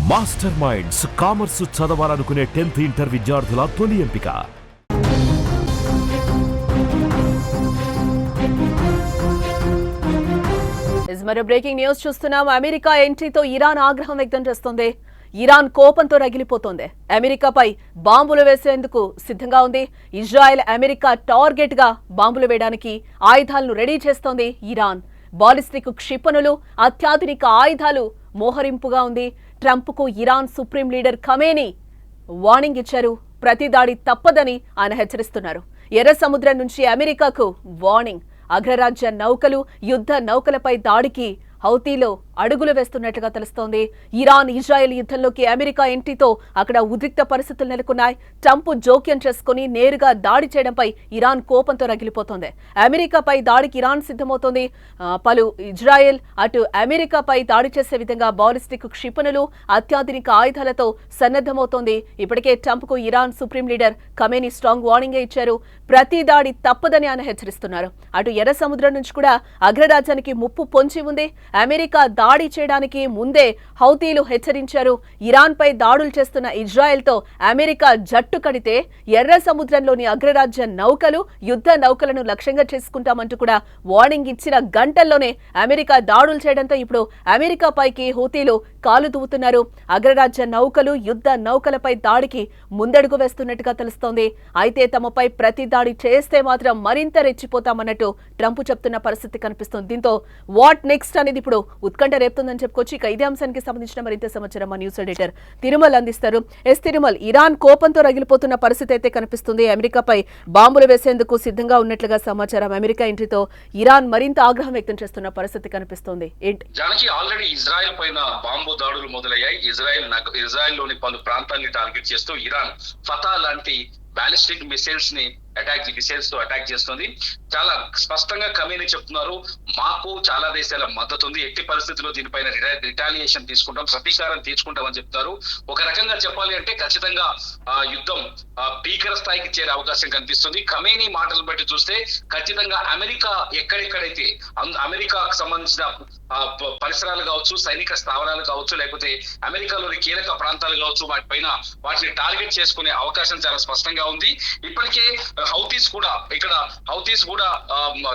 Master minds commerce చదవాలనుకునే 10th inter విద్యార్థుల తొలి ఎంపిక. మరో బ్రేకింగ్ న్యూస్ చూస్తున్నాం. అమెరికా ఎంట్రీతో ఇరాన్ ఆగ్రహం వ్యక్తం చేస్తోంది. ఇరాన్ కోపంతో రగిలిపోతోంది. అమెరికాపై బాంబులు వేసేందుకు సిద్ధంగా ఉంది. ఇజ్రాయెల్ అమెరికా టార్గెట్ గా బాంబులు వేయడానికి ఆయుధాలను రెడీ చేస్తోంది ఇరాన్. బాలిస్టిక్ క్షిపణులు, అత్యాధునిక ఆయుధాలు మోహరింపుగా ఉంది. ట్రంప్ కు Iran supreme leader Khamenei warning ఇచ్చారు. ప్రతి దాడి తప్పదని ఆయన హెచ్చరిస్తున్నారు. ఎర్ర సముద్రం నుంచి అమెరికాకు వార్నింగ్. అగ్రరాజ్య నౌకలు, యుద్ధ నౌకలపై దాడికి హౌతీలో అడుగులు వేస్తున్నట్లుగా తెలుస్తోంది. ఇరాన్ ఇజ్రాయెల్ యుద్ధంలోకి అమెరికా ఎంట్రీతో అక్కడ ఉద్రిక్త పరిస్థితులు నెలకొన్నాయి. ట్రంప్ జోక్యం చేసుకుని నేరుగా దాడి చేయడంపై ఇరాన్ కోపంతో రగిలిపోతోంది. అమెరికాపై దాడికి ఇరాన్ సిద్ధమవుతోంది. పలు ఇజ్రాయెల్ అటు అమెరికాపై దాడి చేసే విధంగా బాలిస్టిక్ క్షిపణులు, అత్యాధునిక ఆయుధాలతో సన్నద్ధమవుతోంది. ఇప్పటికే ట్రంప్ కు Iran supreme leader Khamenei strong warning ఇచ్చారు. ప్రతి దాడి తప్పదని ఆయన హెచ్చరిస్తున్నారు. అటు ఎర్ర సముద్రం నుంచి కూడా అగ్రరాజ్యానికి ముప్పు పొంచి ఉంది. అమెరికా దాడి చేయడానికి ముందే హౌతీలు హెచ్చరించారు. ఇరాన్ పై దాడులు చేస్తున్న ఇజ్రాయెల్ తో అమెరికా జట్టు కడితే ఎర్ర సముద్రంలోని అగ్రరాజ్య నౌకలు, యుద్ధ నౌకలను లక్ష్యంగా చేసుకుంటామంటూ కూడా వార్నింగ్ ఇచ్చిన గంటల్లోనే అమెరికా దాడులు చేయడంతో ఇప్పుడు అమెరికా పైకి హౌతీలు కాలు దువ్వుతున్నారు. అగ్రరాజ్య నౌకలు, యుద్ధ నౌకలపై దాడికి ముందడుగు వేస్తున్నట్టుగా తెలుస్తోంది. అయితే తమపై ప్రతి దాడి చేస్తే మాత్రం మరింత రెచ్చిపోతామన్నట్టు ట్రంప్ చెప్తున్న పరిస్థితి కనిపిస్తుంది. దీంతో వాట్ నెక్స్ట్ అనేది ఇప్పుడు ఉత్కంఠ రేపుతుందని చెప్పుకోవచ్చు. ఇక ఇదే అంశానికి సంబంధించిన మరింత సమాచారం మా న్యూస్ ఎడిటర్ తిరుమల్ అందిస్తారు. తిరుమల్, ఇరాన్ కోపంతో రగిలిపోతున్న పరిస్థితి అయితే కనిపిస్తుంది. అమెరికాపై బాంబులు వేసేందుకు సిద్ధంగా ఉన్నట్లుగా సమాచారం. అమెరికా ఎంట్రీతో ఇరాన్ మరింత ఆగ్రహం వ్యక్తం చేస్తున్న పరిస్థితి కనిపిస్తుంది. జానకి, ఆల్రెడీ ఇజ్రాయెల్ పైన బాంబు దాడులు మొదలయ్యాయి. ఇజ్రాయెల్ లోని పలు ప్రాంతాన్ని టార్గెట్ చేస్తూ ఇరాన్ ఫతా లాంటి బాలిస్టిక్ మిసైల్స్ ని మిసైల్స్ తో అటాక్ చేస్తుంది. చాలా స్పష్టంగా ఖమేనీ చెప్తున్నారు, మాకు చాలా దేశాల మద్దతు ఉంది, ఎట్టి పరిస్థితుల్లో దీనిపైన రిటాలియేషన్ తీసుకుంటాం, ప్రతీకారం తీసుకుంటామని చెప్తారు. ఒక రకంగా చెప్పాలి అంటే ఖచ్చితంగా యుద్ధం భీకర స్థాయికి చేరే అవకాశం కనిపిస్తుంది. ఖమేనీ మాటలు బట్టి చూస్తే ఖచ్చితంగా అమెరికా ఎక్కడెక్కడైతే అమెరికాకు సంబంధించిన పరిసరాలు కావచ్చు, సైనిక స్థావరాలు కావచ్చు, లేకపోతే అమెరికాలోని కీలక ప్రాంతాలు కావచ్చు, వాటిని టార్గెట్ చేసుకునే అవకాశం చాలా స్పష్టంగా ఉంది. ఇప్పటికే హౌతీస్ కూడా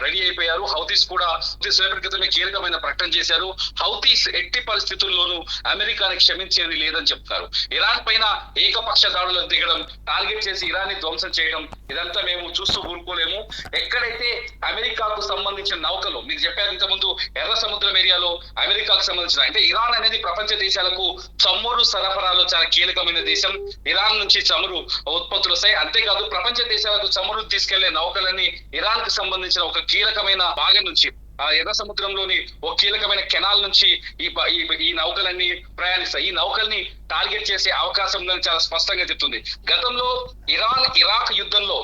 రెడీ అయిపోయారు. హౌతీస్ కూడా సేపటి క్రితమే కీలకమైన ప్రకటన చేశారు. హౌతీస్ ఎట్టి పరిస్థితుల్లోనూ అమెరికాని క్షమించేది లేదని చెప్తారు. ఇరాన్ పైన ఏకపక్ష దాడులకు దిగడం, టార్గెట్ చేసి ఇరాన్ ని ధ్వంసం చేయడం, ఇదంతా మేము చూస్తూ ఊరుకోలేము. ఎక్కడైతే అమెరికాకు సంబంధించిన నౌకలు, మీరు చెప్పారు ఇంతకుముందు, ఎర్ర సముద్రం ఏరియాలో అమెరికాకు సంబంధించిన, అంటే ఇరాన్ అనేది ప్రపంచ దేశాలకు చమురు సరఫరాలో చాలా కీలకమైన దేశం. ఇరాన్ నుంచి చమురు ఉత్పత్తులు వస్తాయి. అంతేకాదు ప్రపంచ దేశాలకు చమురు తీసుకెళ్లే నౌకలన్నీ ఇరాన్ కు సంబంధించిన ఒక కీలకమైన భాగం నుంచి, ఎర్ర సముద్రంలోని ఒక కీలకమైన కెనాల్ నుంచి ఈ నౌకలన్నీ ప్రయాణిస్తాయి. ఈ నౌకల్ని టార్గెట్ చేసే అవకాశం ఉందని చాలా స్పష్టంగా చెప్తుంది. గతంలో ఇరాన్ ఇరాక్ యుద్ధంలో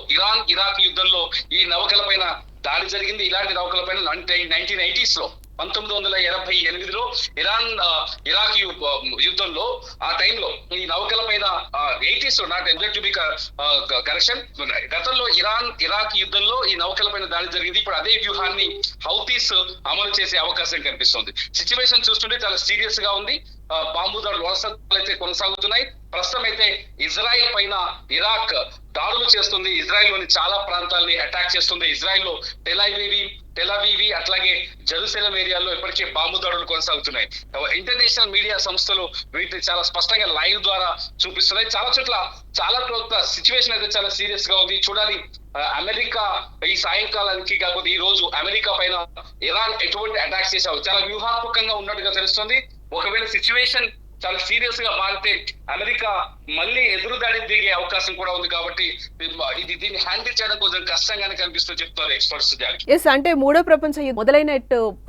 ఈ నౌకల పైన దాడి జరిగింది. ఇలాంటి నౌకల పైన 1980s లో 1988లో ఇరాక్ యుద్ధంలో, ఆ టైంలో ఈ నౌకల పైన 80s not exact to be correction, గతంలో ఇరాక్ యుద్ధంలో ఈ నౌకల పైన దాడి జరిగింది. ఇప్పుడు అదే వ్యూహాన్ని హౌతీస్ అమలు చేసే అవకాశం కనిపిస్తుంది. సిచ్యువేషన్ చూస్తుంటే చాలా సీరియస్ గా ఉంది. బాంబు దాడులు వరుసలు కొనసాగుతున్నాయి. ప్రస్తుతం అయితే ఇజ్రాయెల్ పైన ఇరాక్ దాడులు చేస్తుంది. ఇజ్రాయెల్ లోని చాలా ప్రాంతాలని అటాక్ చేస్తుంది. ఇజ్రాయెల్ లో టెలవీవి అట్లాగే జెరూసలేం ఏరియాలో ఇప్పటికే బాంబు దాడులు కొనసాగుతున్నాయి. ఇంటర్నేషనల్ మీడియా సంస్థలు వీటిని చాలా స్పష్టంగా లైవ్ ద్వారా చూపిస్తున్నాయి. చాలా చోట్ల సిచ్యువేషన్ అయితే చాలా సీరియస్ గా ఉంది. చూడాలి అమెరికా ఈ సాయంకాలానికి, కాకపోతే ఈ రోజు అమెరికా పైన ఇరాన్ ఎటువంటి అటాక్స్ చేశావు చాలా వ్యూహాత్మకంగా ఉన్నట్టుగా తెలుస్తుంది. ఒకవేళ సిచ్యువేషన్ చాలా సీరియస్ గా మారితే అమెరికా మళ్ళీ ఎదురుదాడి దిగే అవకాశం కూడా ఉంది. కాబట్టి దీన్ని హ్యాండిల్ చేయడం కొంచెం కష్టంగానే కనిపిస్తుంది చెప్తారు ఎక్స్పర్ట్స్. అంటే మూడో ప్రపంచ యుద్ధం మొదలైన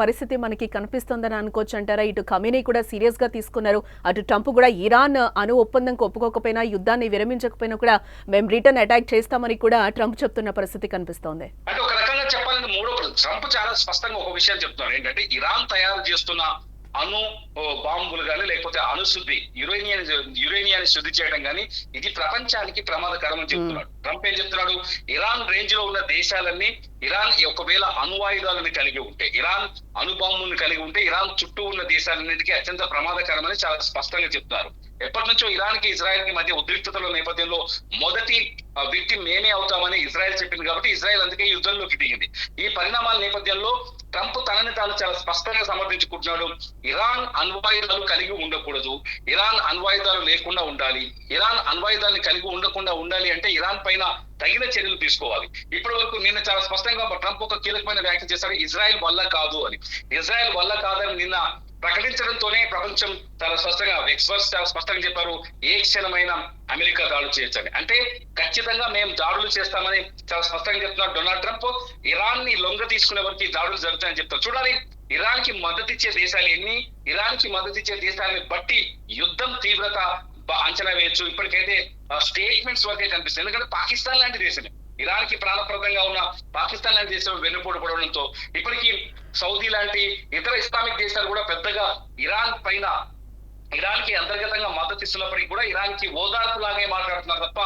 పరిస్థితి మనకి కనిపిస్తుందని అనుకోవచ్చు అంటారా? ఇటు ఖమేనీ కూడా సీరియస్ గా తీసుకున్నారు. అటు ట్రంప్ కూడా ఇరాన్ అణు ఒప్పందంకి ఒప్పుకోకపోయినా, యుద్ధాన్ని విరమించకపోయినా కూడా మేము రిటర్న్ అటాక్ చేస్తామని కూడా ట్రంప్ చెప్తున్న పరిస్థితి కనిపిస్తోంది. అంటే ఒక రకంగా చెప్పాలంటే ట్రంప్ చాలా స్పష్టంగా ఒక విషయం చెప్తున్నారు, ఏంటంటే ఇరాన్ తయారు చేస్తున్న అణు బాంబులు కానీ, లేకపోతే అణుశుద్ధి యురేనియాన్ని శుద్ధి చేయడం కానీ, ఇది ప్రపంచానికి ప్రమాదకరం అని చెప్తున్నాడు. ట్రంప్ ఏం చెప్తున్నాడు, ఇరాన్ రేంజ్ లో ఉన్న దేశాలన్నీ, ఇరాన్ ఒకవేళ అణువాయుధాలను కలిగి ఉంటే, ఇరాన్ అణుబాంబులను కలిగి ఉంటే ఇరాన్ చుట్టూ ఉన్న దేశాలన్నిటికీ అత్యంత ప్రమాదకరమని చాలా స్పష్టంగా చెప్తున్నారు. ఎప్పటి నుంచో ఇరాన్ కి ఇజ్రాయెల్ కి మధ్య ఉద్రిక్తతల నేపథ్యంలో మొదటి వ్యక్తి మేమే అవుతామని ఇజ్రాయెల్ చెప్పింది కాబట్టి ఇజ్రాయెల్ అందుకే యుద్ధంలోకి దిగింది. ఈ పరిణామాల నేపథ్యంలో ట్రంప్ తనని తాను చాలా స్పష్టంగా సమర్థించుకుంటున్నాడు. ఇరాన్ అణ్వాయుధాలు కలిగి ఉండకూడదు, ఇరాన్ అణ్వాయుధాలు లేకుండా ఉండాలి, ఇరాన్ అణ్వాయుధాలను కలిగి ఉండకుండా ఉండాలి అంటే ఇరాన్ పైన తగిన చర్యలు తీసుకోవాలి. ఇప్పటి వరకు నిన్న చాలా స్పష్టంగా ట్రంప్ ఒక కీలకమైన వ్యాఖ్య చేశారు, ఇజ్రాయెల్ వల్ల కాదు అని. ఇజ్రాయెల్ వల్ల కాదని నిన్న ప్రకటించడంతోనే ప్రపంచం చాలా స్పష్టంగా ఎక్స్పర్ట్స్ చాలా స్పష్టంగా చెప్పారు, ఏ క్షణమైన అమెరికా దాడులు చేయొచ్చని. అంటే ఖచ్చితంగా మేము దాడులు చేస్తామని చాలా స్పష్టంగా చెప్తున్నారు డొనాల్డ్ ట్రంప్. ఇరాన్ ని లొంగ తీసుకునే వరకు ఈ దాడులు జరుగుతాయని చెప్తారు. చూడాలి ఇరాన్ కి మద్దతు ఇచ్చే దేశాలు ఎన్ని, ఇరాన్ కి మద్దతు ఇచ్చే దేశాలని బట్టి యుద్ధం తీవ్రత అంచనా వేయొచ్చు. ఇప్పటికైతే స్టేట్మెంట్స్ వరకే కనిపిస్తుంది. ఎందుకంటే పాకిస్తాన్ లాంటి దేశమే, ఇరాన్ కి ప్రాణప్రదంగా ఉన్న పాకిస్తాన్ లాంటి దేశం వెన్నుపోటు పడడంతో ఇప్పటికీ సౌదీ లాంటి ఇతర ఇస్లామిక్ దేశాలు కూడా పెద్దగా ఇరాన్ కి అంతర్గతంగా మద్దతు ఇస్తున్నప్పటికీ కూడా ఇరాన్ కి ఓదార్పు లాగే మాట్లాడుతున్నారు తప్ప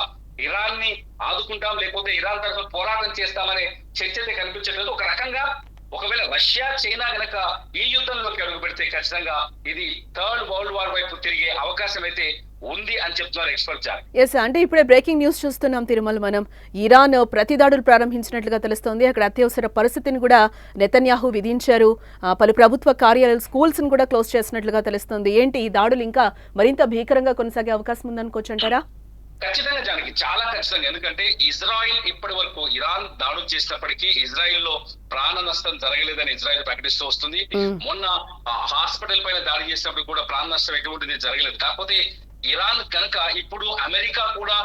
ఇరాన్ ని ఆదుకుంటాం లేకపోతే ఇరాన్ తరఫున పోరాటం చేస్తామనే చర్చ అయితే కనిపించట్లేదు. ఒక రకంగా ఒకవేళ రష్యా చైనా గనక ఈ యుద్ధంలోకి అడుగు పెడితే ఖచ్చితంగా ఇది థర్డ్ వరల్డ్ వార్ వైపు తిరిగే అవకాశం అయితే ఉంది అని చెప్తున్నారు ఎక్స్పర్ట్. ఎస్, అంటే ఇప్పుడే బ్రేకింగ్ న్యూస్ చూస్తున్నాం తిరుమల. మనం ఇరాన్ ప్రతిదాడులు ప్రారంభించినట్లుగా తెలుస్తోంది. అక్కడ అత్యవసర పరిస్థితిని కూడా నెతన్యాహు విధించారు. పలు ప్రభుత్వ కార్యాలయాలు, స్కూల్స్ ను కూడా క్లోజ్ చేసినట్లుగా తెలుస్తోంది. ఏంటి ఈ దాడులు ఇంకా మరింత భీకరంగా కొనసాగే అవకాశం ఉందనుకోవచ్చు అంటారా? ఖచ్చితంగా జానకి, చాలా ఖచ్చితంగా. ఎందుకంటే ఇజ్రాయిల్ ఇప్పటి వరకు ఇరాన్ దాడులు చేసినప్పటికీ ఇజ్రాయిల్ లో ప్రాణ నష్టం జరగలేదని ఇజ్రాయిల్ ప్రకటిస్తూ వస్తుంది. మొన్న హాస్పిటల్ పైన దాడి చేసినప్పుడు కూడా ప్రాణ నష్టం ఎటువంటిది జరగలేదు. కాకపోతే ఇరాన్ కనుక ఇప్పుడు అమెరికా కూడా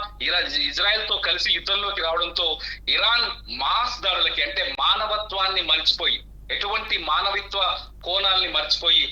ఇజ్రాయెల్ తో కలిసి యుద్ధంలోకి రావడంతో ఇరాన్ మాస్ దాడులకి అంటే మానవత్వాన్ని మర్చిపోయి, ఎటువంటి మానవత్వ కోణాలని మర్చిపోయి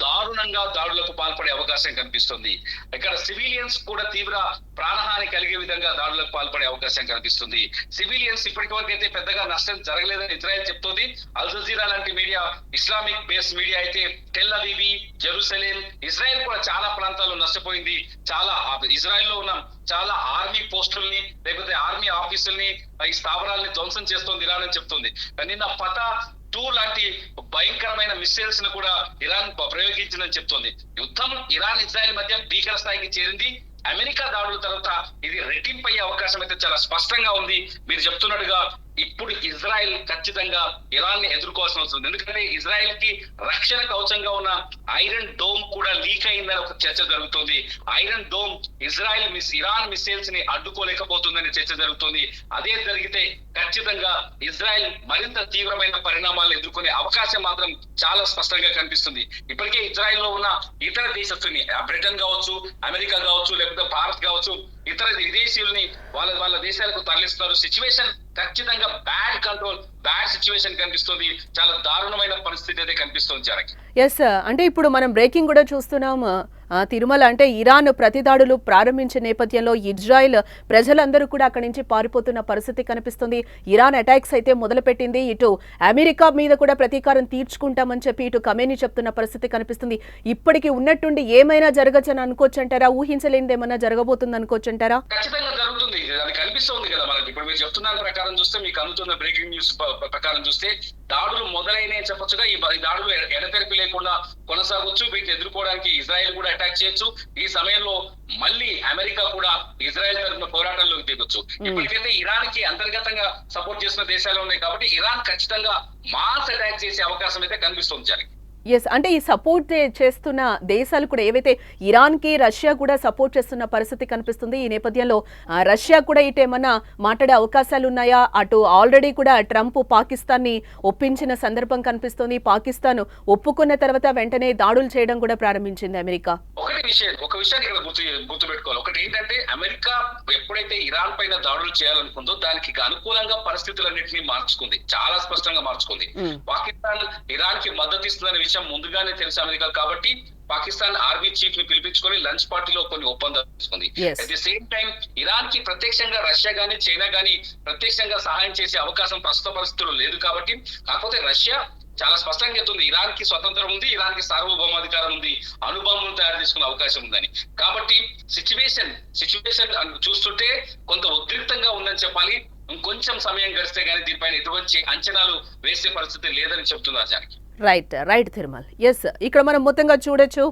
దారుణంగా దాడులకు పాల్పడే అవకాశం కనిపిస్తుంది. ఇక్కడ సివిలియన్స్ కూడా తీవ్ర ప్రాణహాని కలిగే విధంగా దాడులకు పాల్పడే అవకాశం కనిపిస్తుంది. సివిలియన్స్ ఇప్పటి వరకు అయితే పెద్దగా నష్టం జరగలేదని ఇజ్రాయెల్ చెప్తోంది. అల్ జజీరా లాంటి మీడియా, ఇస్లామిక్ బేస్ మీడియా అయితే టెల్ అవీవ్, జెరూసలేం, ఇజ్రాయెల్ కూడా చాలా ప్రాంతాల్లో నష్టపోయింది. చాలా ఇజ్రాయెల్ లో ఉన్న చాలా ఆర్మీ పోస్టుల్ని లేకపోతే ఆర్మీ ఆఫీసుల్ని, ఈ స్థావరాలని ధ్వంసం చేస్తోంది ఇరాన్ అని చెప్తుంది. నిన్న ఫతా 2 లాంటి భయంకరమైన మిసైల్స్ ను కూడా ఇరాన్ ప్రయోగించిందని చెప్తోంది. యుద్ధం ఇరాన్ ఇజ్రాయెల్ మధ్య భీకర స్థాయికి చేరింది. అమెరికా దాడుల తర్వాత ఇది రెట్టింపు అయ్యే అవకాశం అయితే చాలా స్పష్టంగా ఉంది. మీరు చెప్తున్నట్టుగా ఇప్పుడు ఇజ్రాయెల్ ఖచ్చితంగా ఇరాన్ ని ఎదుర్కోవాల్సిన అవసరం ఉంది. ఎందుకంటే ఇజ్రాయెల్ కి రక్షణ కవచంగా ఉన్న ఐరన్ డోమ్ కూడా లీక్ అయిందని ఒక చర్చ జరుగుతుంది. ఐరన్ డోమ్ ఇరాన్ మిసైల్స్ ని అడ్డుకోలేకపోతుందని చర్చ జరుగుతుంది. అదే జరిగితే ఖచ్చితంగా ఇజ్రాయెల్ మరింత తీవ్రమైన పరిణామాలను ఎదుర్కొనే అవకాశం మాత్రం చాలా స్పష్టంగా కనిపిస్తుంది. ఇప్పటికే ఇజ్రాయెల్ లో ఉన్న ఇతర దేశస్తుల్ని, బ్రిటన్ కావచ్చు, అమెరికా కావచ్చు, లేకపోతే భారత్ కావచ్చు, ఇతర విదేశీయుల్ని వాళ్ళ దేశాలకు తరలిస్తున్నారు. సిచ్యువేషన్ ఖచ్చితంగా బ్యాడ్ సిచ్యువేషన్ కనిపిస్తుంది. చాలా దారుణమైన పరిస్థితి అయితే కనిపిస్తుంది జనకి. ఎస్, అంటే ఇప్పుడు మనం బ్రేకింగ్ కూడా చూస్తున్నాం తిరుమల. అంటే ఇరాన్ ప్రతిదాడులు ప్రారంభించే నేపథ్యంలో ఇజ్రాయెల్ ప్రజలందరూ కూడా అక్కడి నుంచి పారిపోతున్న పరిస్థితి కనిపిస్తుంది. ఇరాన్ అటాక్స్ అయితే మొదలుపెట్టింది. ఇటు అమెరికా మీద కూడా ప్రతీకారం తీర్చుకుంటామని చెప్పి ఇటు ఖమేనీ చెప్తున్న పరిస్థితి కనిపిస్తుంది. ఇప్పటికీ ఉన్నట్టుండి ఏమైనా జరగచ్చని అనుకోవచ్చు అంటారా? ఊహించలేనిది ఏమైనా జరగబోతుంది అనుకోవచ్చు అంటారా? ఖచ్చితంగా జరుగుతుంది, అది కనిపిస్తుంది కదా మనకి. ఇప్పుడు మీరు చెప్తున్న ప్రకారం చూస్తే, మీకు అందుతున్న బ్రేకింగ్ న్యూస్ ప్రకారం చూస్తే దాడులు మొదలైనవి చెప్పొచ్చుగా. ఈ దాడులు ఎడతెరిపి లేకుండా కొనసాగొచ్చు. వీటిని ఎదుర్కోవడానికి ఇజ్రాయెల్ కూడా అటాక్ చేయొచ్చు. ఈ సమయంలో మళ్ళీ అమెరికా కూడా ఇజ్రాయెల్ తరఫున పోరాటంలోకి దిగొచ్చు. ఇప్పటికైతే ఇరాన్ కి అంతర్గతంగా సపోర్ట్ చేస్తున్న దేశాలు ఉన్నాయి కాబట్టి ఇరాన్ ఖచ్చితంగా మాస్ అటాక్ చేసే అవకాశం అయితే కనిపిస్తుంది జనకి. ఎస్, అంటే ఈ సపోర్ట్ చేస్తున్న దేశాలు కూడా ఏవైతే ఇరాన్ కి రష్యా కూడా సపోర్ట్ చేస్తున్న పరిస్థితి కనిపిస్తుంది. ఈ నేపథ్యంలో రష్యా కూడా ఇటు ఏమన్నా మాట్లాడే అవకాశాలు ఉన్నాయా? అటు ఆల్రెడీ కూడా ట్రంప్ పాకిస్తాన్ ని ఒప్పించిన సందర్భం కనిపిస్తుంది. పాకిస్తాన్ ఒప్పుకున్న తర్వాత వెంటనే దాడులు చేయడం కూడా ప్రారంభించింది అమెరికా. ఒక విషయాన్ని ఇక్కడ గుర్తుపెట్టుకోవాలి. ఒకటి ఏంటంటే, అమెరికా ఎప్పుడైతే ఇరాన్ పైన దాడులు చేయాలనుకుందో దానికి అనుకూలంగా పరిస్థితులన్నింటినీ మార్చుకుంది, చాలా స్పష్టంగా మార్చుకుంది. పాకిస్తాన్ ఇరాన్ కి మద్దతు ఇస్తుందనే విషయం ముందుగానే తెలుసు అమెరికా. కాబట్టి పాకిస్తాన్ ఆర్మీ చీఫ్ ని పిలిపించుకొని లంచ్ పార్టీలో కొన్ని ఒప్పందాలు తీసుకుంది. At the same time Iran కి ప్రత్యక్షంగా రష్యా గానీ చైనా గానీ ప్రత్యక్షంగా సహాయం చేసే అవకాశం ప్రస్తుత పరిస్థితుల్లో లేదు. కాబట్టి కాకపోతే రష్యా చాలా స్పష్టంగా చెప్తుంది, ఇరాన్ కి స్వతంత్రం ఉంది, ఇరాన్ కి సార్వభౌమాధికారం ఉంది, అణుబాంబులు తయారు చేసుకునే అవకాశం ఉందని. కాబట్టి సిచ్యువేషన్ చూస్తుంటే కొంత ఉద్రిక్తంగా ఉందని చెప్పాలి. ఇంకొంచెం సమయం గడిస్తే గానీ దీనిపైన ఎటువంటి అంచనాలు వేసే పరిస్థితి లేదని చెప్తున్నారు జానకి. రైట్ తిరుమల్. ఎస్, ఇక్కడ మనం మొత్తంగా చూడొచ్చు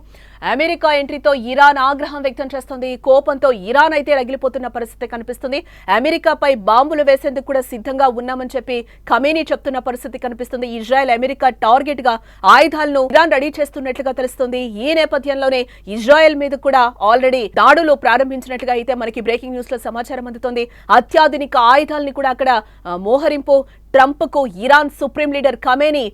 అమెరికా ఎంట్రీతో ఇరాన్ ఆగ్రహం వ్యక్తం చేస్తోంది. కోపంతో ఇరాన్ అయితే రగిలిపోతున్న పరిస్థితి కనిపిస్తుంది. అమెరికాపై బాంబులు వేసేందుకు కూడా సిద్ధంగా ఉన్నామని చెప్పి ఖమేనీ చెప్తున్న పరిస్థితి కనిపిస్తుంది. ఇజ్రాయెల్ అమెరికా టార్గెట్ గా ఆయుధాలను ఇరాన్ రెడీ చేస్తున్నట్లుగా తెలుస్తుంది. ఈ నేపథ్యంలోనే ఇజ్రాయెల్ మీద కూడా ఆల్రెడీ దాడులు ప్రారంభించినట్లుగా అయితే మనకి బ్రేకింగ్ న్యూస్ లో సమాచారం అందుతోంది. అత్యాధునిక ఆయుధాలని కూడా అక్కడ మోహరింపు. ట్రంప్ కు Iran supreme leader Khamenei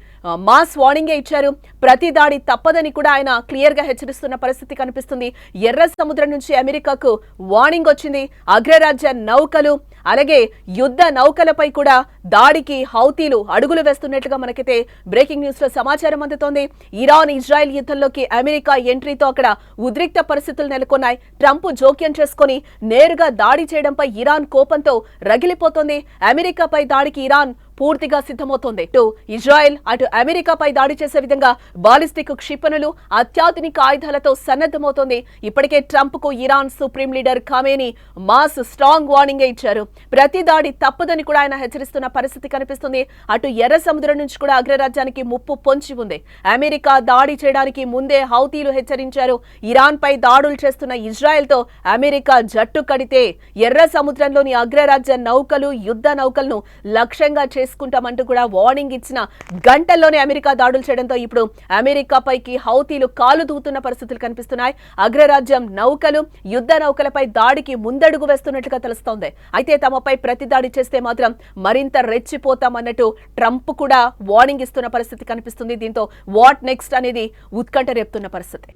mass వార్నింగే ఇచ్చారు. ప్రతి దాడి తప్పదని కూడా ఆయన క్లియర్ గా హెచ్చరిస్తున్న పరిస్థితి కనిపిస్తుంది. ఎర్ర సముద్రం నుంచి అమెరికాకు వార్నింగ్ వచ్చింది. అగ్రరాజ్య నౌకలు అలాగే యుద్ధ నౌకలపై కూడా దాడికి హౌతీలు అడుగులు వేస్తున్నట్లుగా మనకైతే బ్రేకింగ్ న్యూస్ లో సమాచారం అందుతోంది. ఇరాన్ ఇజ్రాయెల్ యుద్ధంలోకి అమెరికా ఎంట్రీతో అక్కడ ఉద్రిక్త పరిస్థితులు నెలకొన్నాయి. ట్రంప్ జోక్యం చేసుకుని నేరుగా దాడి చేయడంపై ఇరాన్ కోపంతో రగిలిపోతోంది. అమెరికాపై దాడికి ఇరాన్ పూర్తిగా సిద్ధమవుతోంది. ఇటు ఇజ్రాయెల్ అటు అమెరికాపై దాడి చేసే విధంగా బాలిస్టిక్ క్షిపణులు అత్యాధునిక ఆయుధాలతో సన్నద్ధమవుతోంది. ఇప్పటికే ట్రంప్ కు Iran supreme leader Khamenei mass strong warning ఇచ్చారు. ప్రతి దాడి తప్పదని కూడా ఆయన హెచ్చరిస్తున్న పరిస్థితి కనిపిస్తుంది. అటు ఎర్ర సముద్రం నుంచి కూడా అగ్రరాజ్యానికి ముప్పు పొంచి ఉంది. అమెరికా దాడి చేయడానికి ముందే హౌతీలు హెచ్చరించారు. ఇరాన్ పై దాడులు చేస్తున్న ఇజ్రాయెల్ తో అమెరికా జట్టు కడితే ఎర్ర సముద్రంలోని అగ్రరాజ్య నౌకలు యుద్ధ నౌకలను లక్ష్యంగా చేసుకుంటామంటూ కూడా వార్నింగ్ ఇచ్చిన గంటల్లోనే అమెరికా దాడులు చేయడంతో ఇప్పుడు అమెరికాపైకి హౌతీలు కాలు దూతున్న పరిస్థితులు కనిపిస్తున్నాయి. అగ్రరాజ్యం నౌకలు యుద్ధ నౌకలపై దాడికి ముందడుగు వేస్తున్నట్లుగా తెలుస్తోంది. అయితే తమపై ప్రతి దాడి చేస్తే మాత్రం మరింత రెచ్చిపోతామన్నట్టు ట్రంప్ కూడా వార్నింగ్ ఇస్తున్న పరిస్థితి కనిపిస్తుంది. దీంతో వాట్ నెక్స్ట్ అనేది ఉత్కంఠ రేపుతున్న పరిస్థితి.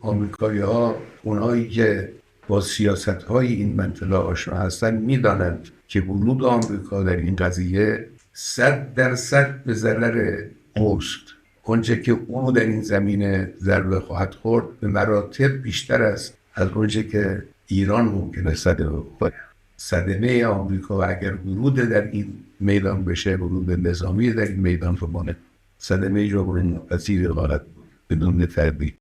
با سیاست‌های این منطقه آشنا هستند می‌دانند که ورود آمریکا در این قضیه 100% به ضرر اوست. آنچه که او در این زمینه ضربه خواهد خورد به مراتب بیشتر است از آنچه که ایران ممکنه صدمه بخوره. صدمه آمریکا و اگر ورود در این میدان بشه، ورود نظامی در این میدان رو مانه صدمه جبران پذیر خواهد بود بدون تردید.